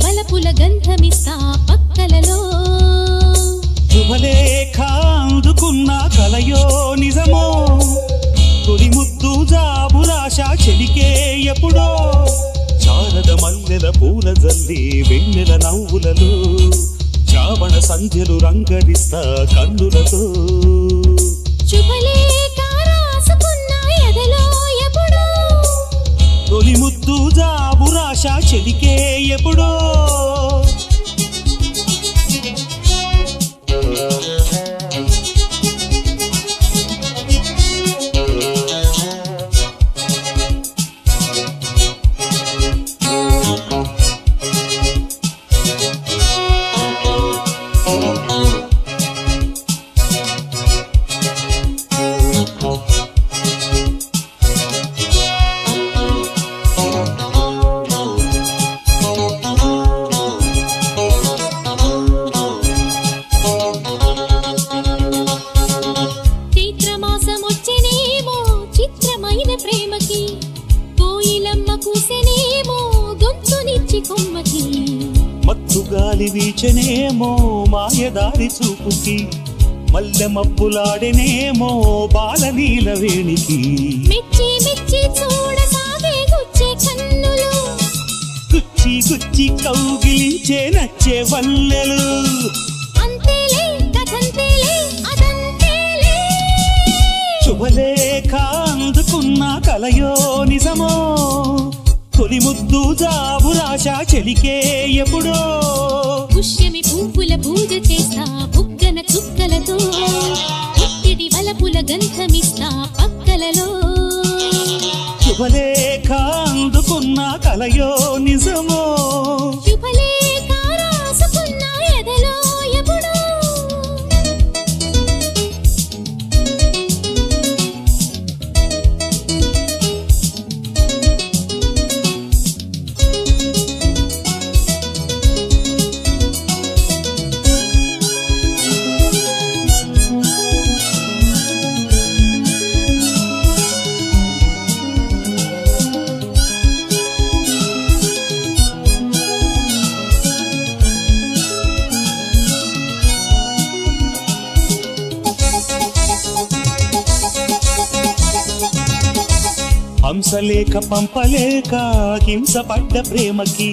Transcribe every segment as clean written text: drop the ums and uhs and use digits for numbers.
వలపుల గంధమిస్తా పక్కలలో శుభలేఖ అందుకున్న కలయో నిజమో తొలి ముద్దు జాబురాశ చెలికే ఎప్పుడో చారద మల్లెల పూల జల్లి వెన్నెల నవ్వులలో శ్రావణ సంధ్యలు రంగరిస్తా కన్నులతో శుభలేఖ రాసుకున్న ఎదలో ఎప్పుడో తొలి ముద్దు జాబురాశ చెలికే ఎప్పుడో ప్రేమకి కోయిలమ్మ కూసెనేమో గొంతునిచ్చి కొమ్మకి మత్తు గాలి వీచెనేమో మాయదారి చూపుకి మల్లె మబ్బులాడెనేమో బాలనీల వేణికి మెచ్చి మెచ్చి చూడసాగే గుచ్చే కన్నులు గుచ్చి గుచ్చి కౌగిలించే నచ్చే వల్లెలు అంతేలే కథంతేలే అదంతేలే శుభలేఖ అందుకున్న కలయో నిజమో తొలి ముద్దు జాబురాశ చెలికే ఎప్పుడో పుష్యమి పువ్వుల పూజ చేస్తా బుగ్గన చుక్కలతో పుట్టిడి వలపుల గంధమిస్తా పక్కలలో శుభలేఖ అందుకున్న కలయో నిజమో శుభలేఖ రాసుకున్న ఎదలో ఎప్పుడో హంసలేఖ పంపలేక హింసపడ్డ ప్రేమకి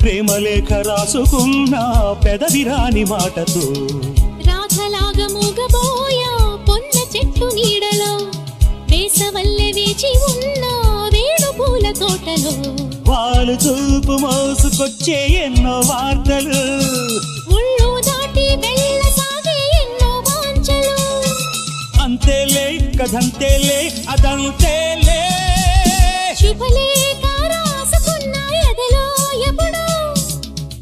ప్రేమలేఖ రాసుకున్న పెదవిరాని మాటతో రాధలాగా మూగబోయా పొన్న చెట్టు నీడలో వేసవల్లె వేచి ఉన్న వేణు పూల తోటలో వాళ్ళు చూపు మోసుకొచ్చే ఎన్నో వార్తలు ఒళ్ళు దాటి వెళ్ళసాగే ఎన్నో వాంఛలు అంతేలే కథంతేలే అదంతేలే శుభలేఖ రాసుకున్న ఎదలో ఎప్పుడో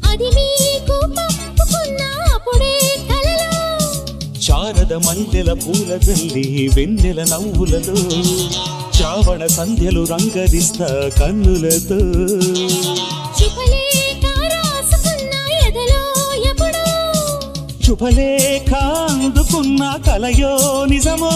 అది మీకు పంపుకున్న అప్పుడే కలలో శారద మల్లెల పూల జల్లి వెన్నెల నవ్వులతో శ్రావణ సంధ్యలు రంగరిస్తా కన్నులతో శుభలేఖ రాసుకున్న ఎదలో ఎప్పుడో శుభలేఖ అందుకున్న కలయో నిజమో